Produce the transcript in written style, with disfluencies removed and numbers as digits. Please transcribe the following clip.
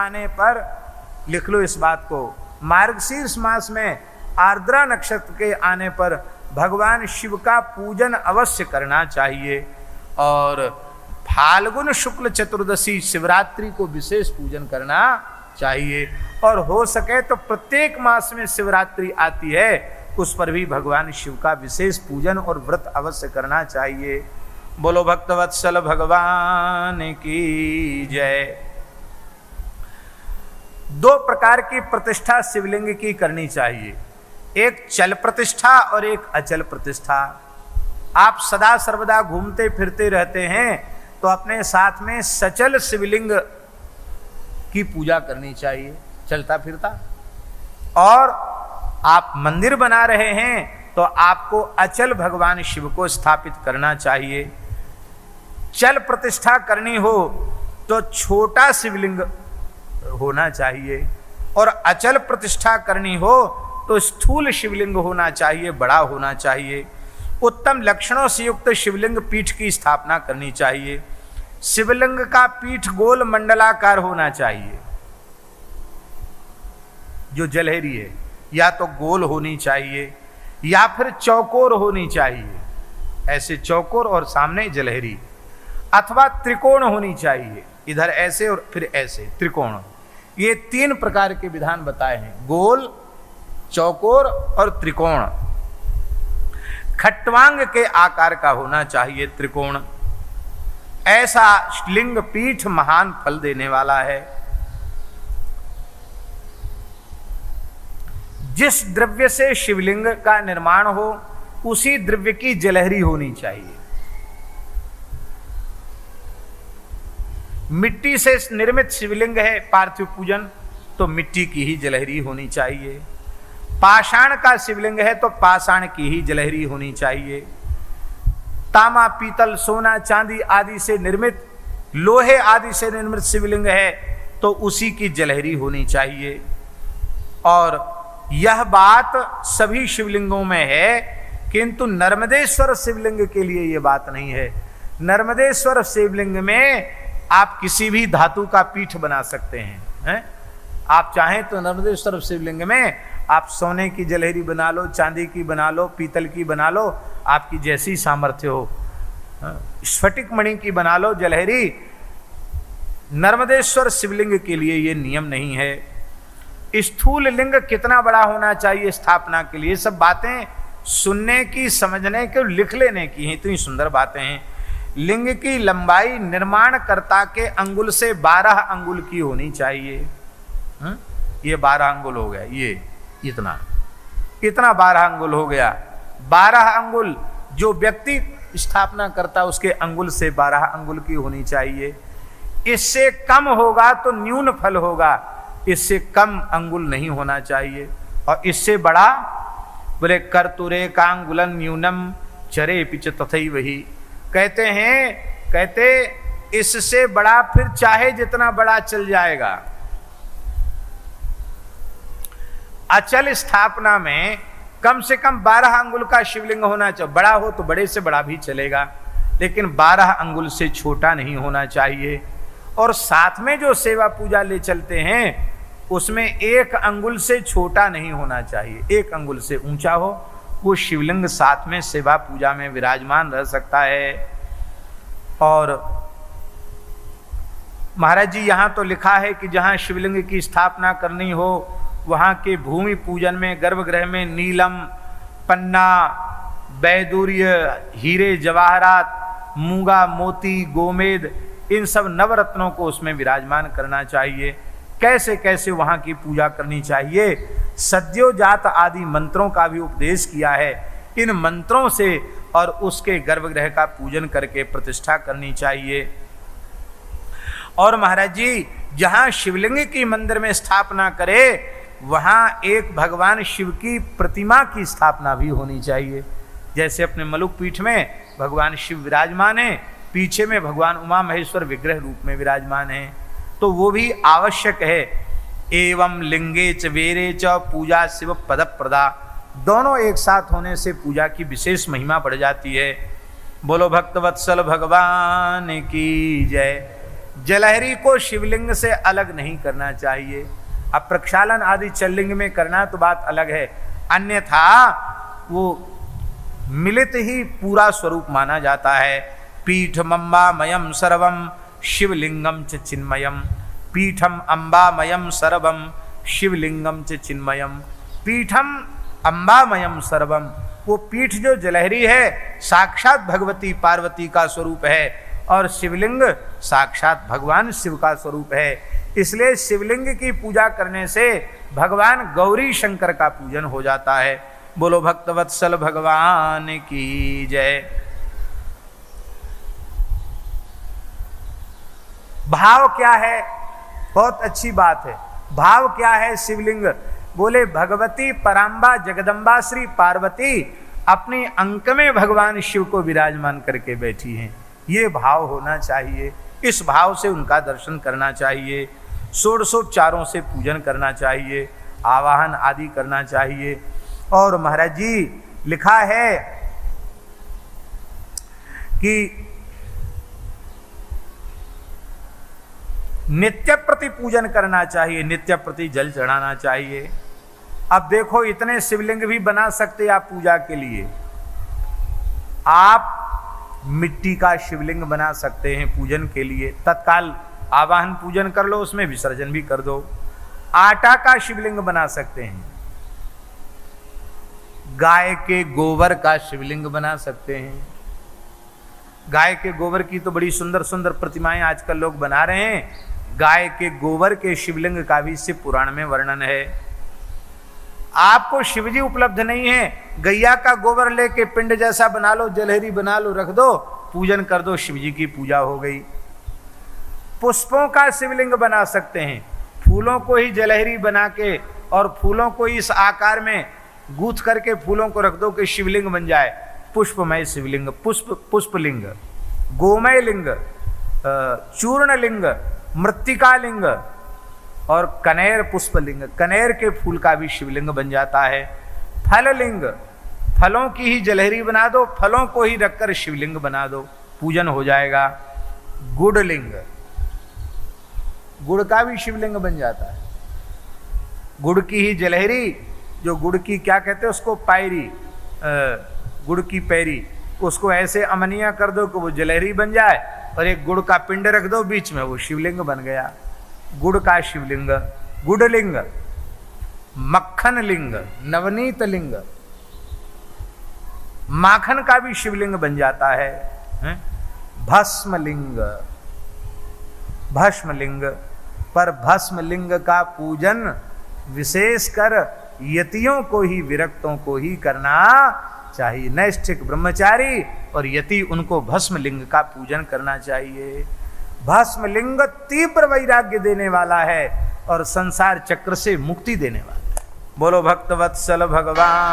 आने पर, लिख लो इस बात को, मार्गशीर्ष मास में आर्द्रा नक्षत्र के आने पर भगवान शिव का पूजन अवश्य करना चाहिए। और फाल्गुन शुक्ल चतुर्दशी शिवरात्रि को विशेष पूजन करना चाहिए। और हो सके तो प्रत्येक मास में शिवरात्रि आती है, उस पर भी भगवान शिव का विशेष पूजन और व्रत अवश्य करना चाहिए। बोलो भक्तवत्सल भगवान की जय। 2 प्रकार की प्रतिष्ठा शिवलिंग की करनी चाहिए, एक चल प्रतिष्ठा और एक अचल प्रतिष्ठा। आप सदा सर्वदा घूमते फिरते रहते हैं तो अपने साथ में सचल शिवलिंग की पूजा करनी चाहिए, चलता फिरता। और आप मंदिर बना रहे हैं तो आपको अचल भगवान शिव को स्थापित करना चाहिए। चल प्रतिष्ठा करनी हो तो छोटा शिवलिंग होना चाहिए, और अचल प्रतिष्ठा करनी हो तो स्थूल शिवलिंग होना चाहिए, बड़ा होना चाहिए। उत्तम लक्षणों से युक्त शिवलिंग पीठ की स्थापना करनी चाहिए। शिवलिंग का पीठ गोल मंडलाकार होना चाहिए, जो जलहरी है या तो गोल होनी चाहिए या फिर चौकोर होनी चाहिए, ऐसे चौकोर और सामने जलहरी, अथवा त्रिकोण होनी चाहिए, इधर ऐसे और फिर ऐसे त्रिकोण। ये 3 प्रकार के विधान बताए हैं, गोल, चौकोर और त्रिकोण। खट्वांग के आकार का होना चाहिए त्रिकोण। ऐसा लिंग पीठ महान फल देने वाला है। जिस द्रव्य से शिवलिंग का निर्माण हो उसी द्रव्य की जलहरी होनी चाहिए। मिट्टी से निर्मित शिवलिंग है पार्थिव पूजन, तो मिट्टी की ही जलहरी होनी चाहिए। पाषाण का शिवलिंग है तो पाषाण की ही जलहरी होनी चाहिए। तांबा, पीतल, सोना, चांदी आदि से निर्मित, लोहे आदि से निर्मित शिवलिंग है तो उसी की जलहरी होनी चाहिए। और यह बात सभी शिवलिंगों में है, किंतु नर्मदेश्वर शिवलिंग के लिए यह बात नहीं है। नर्मदेश्वर शिवलिंग में आप किसी भी धातु का पीठ बना सकते हैं, आप चाहें तो नर्मदेश्वर शिवलिंग में आप सोने की जलहरी बना लो, चांदी की बना लो, पीतल की बना लो, आपकी जैसी सामर्थ्य हो। स्फटिक मणि की बना लो जलहरी। नर्मदेश्वर शिवलिंग के लिए ये नियम नहीं है। स्थूल लिंग कितना बड़ा होना चाहिए स्थापना के लिए, सब बातें सुनने की, समझने की, लिख लेने की हैं, इतनी सुंदर बातें हैं। लिंग की लंबाई निर्माणकर्ता के अंगुल से 12 अंगुल की होनी चाहिए। ये 12 अंगुल हो गया, ये इतना 12 अंगुल हो गया। 12 अंगुल जो व्यक्ति स्थापना करता उसके अंगुल से 12 अंगुल की होनी चाहिए। इससे कम होगा तो न्यून फल होगा, इससे कम अंगुल नहीं होना चाहिए। और इससे बड़ा बोले कर्तुरे कांगुलन न्यूनम चरे पिच तथई वही, कहते इससे बड़ा फिर चाहे जितना बड़ा चल जाएगा। अचल स्थापना में कम से कम 12 अंगुल का शिवलिंग होना चाहिए। बड़ा हो तो बड़े से बड़ा भी चलेगा, लेकिन 12 अंगुल से छोटा नहीं होना चाहिए। और साथ में जो सेवा पूजा ले चलते हैं उसमें 1 अंगुल से छोटा नहीं होना चाहिए, 1 अंगुल से ऊंचा हो, वो शिवलिंग साथ में सेवा पूजा में विराजमान रह सकता है। और महाराज जी यहाँ तो लिखा है कि जहाँ शिवलिंग की स्थापना करनी हो वहाँ के भूमि पूजन में गर्भगृह में नीलम, पन्ना, बैदूर्य, हीरे जवाहरात, मूंगा, मोती, गोमेद, इन सब नवरत्नों को उसमें विराजमान करना चाहिए। कैसे कैसे वहाँ की पूजा करनी चाहिए, सद्योजात आदि मंत्रों का भी उपदेश किया है। इन मंत्रों से और उसके गर्भगृह का पूजन करके प्रतिष्ठा करनी चाहिए। और महाराज जी जहाँ शिवलिंग की मंदिर में स्थापना करे वहाँ एक भगवान शिव की प्रतिमा की स्थापना भी होनी चाहिए। जैसे अपने मलुक पीठ में भगवान शिव विराजमान हैं, पीछे में भगवान उमा महेश्वर विग्रह रूप में विराजमान हैं, तो वो भी आवश्यक है। एवं लिंगे च वेरे च पूजा शिव पद प्रदा, दोनों एक साथ होने से पूजा की विशेष महिमा बढ़ जाती है। बोलो भक्तवत्सल भगवान की जय। जलहरी को शिवलिंग से अलग नहीं करना चाहिए। अब प्रक्षालन आदि चललिंग में करना तो बात अलग है, अन्यथा वो मिलित ही पूरा स्वरूप माना जाता है। पीठम अम्बामयम सर्वम शिवलिंगम च चिन्मयम, पीठम अम्बामयम सर्वम शिवलिंगम च चिन्मयम। पीठम अम्बामयम सर्वम, वो पीठ जो जलहरी है साक्षात भगवती पार्वती का स्वरूप है, और शिवलिंग साक्षात भगवान शिव का स्वरूप है। इसलिए शिवलिंग की पूजा करने से भगवान गौरी शंकर का पूजन हो जाता है। बोलो भक्तवत्सल भगवान की जय। भाव क्या है? बहुत अच्छी बात है। भाव क्या है शिवलिंग? बोले भगवती पराम्बा जगदम्बा श्री पार्वती अपनी अंक में भगवान शिव को विराजमान करके बैठी हैं। ये भाव होना चाहिए, इस भाव से उनका दर्शन करना चाहिए, षोडशोपचारों से पूजन करना चाहिए, आवाहन आदि करना चाहिए। और महाराज जी लिखा है कि नित्य प्रति पूजन करना चाहिए, नित्य प्रति जल चढ़ाना चाहिए। अब देखो इतने शिवलिंग भी बना सकते आप पूजा के लिए। आप मिट्टी का शिवलिंग बना सकते हैं पूजन के लिए, तत्काल आवाहन पूजन कर लो, उसमें विसर्जन भी कर दो। आटा का शिवलिंग बना सकते हैं, गाय के गोबर का शिवलिंग बना सकते हैं। गाय के गोबर की तो बड़ी सुंदर सुंदर प्रतिमाएं आजकल लोग बना रहे हैं। गाय के गोबर के शिवलिंग का भी शिव पुराण में वर्णन है। आपको शिवजी उपलब्ध नहीं है, गैया का गोबर लेके पिंड जैसा बना लो, जलहरी बना लो, रख दो, पूजन कर दो, शिवजी की पूजा हो गई। पुष्पों का शिवलिंग बना सकते हैं, फूलों को ही जलहरी बना के और फूलों को इस आकार में गूंथ करके फूलों को रख दो कि शिवलिंग बन जाए। पुष्पमय शिवलिंग, पुष्पलिंग, गोमय लिंग, चूर्णलिंग, मृत्तिकालिंग और कनेर पुष्पलिंग, कनेर के फूल का भी शिवलिंग बन जाता है। फललिंग, फलों की ही जलहरी बना दो, फलों को ही रखकर शिवलिंग बना दो, पूजन हो जाएगा। गुड़लिंग, गुड़ का भी शिवलिंग बन जाता है। गुड़ की ही जलहरी, जो गुड़ की क्या कहते हैं उसको, पायरी, गुड़ की पैरी, उसको ऐसे अमनिया कर दो कि वो जलहरी बन जाए, और एक गुड़ का पिंड रख दो बीच में, वो शिवलिंग बन गया। गुड़ का शिवलिंग, गुड़लिंग, मक्खन लिंग, नवनीत लिंग, माखन का भी शिवलिंग बन जाता है। भस्मलिंग, भस्मलिंग, पर भस्मलिंग का पूजन विशेषकर यतियों को ही, विरक्तों को ही करना चाहिए। नैष्ठिक ब्रह्मचारी और यति, उनको भस्मलिंग का पूजन करना चाहिए। भस्मलिंग तीव्र वैराग्य देने वाला है और संसार चक्र से मुक्ति देने वाला है। बोलो भक्तवत्सल भगवान।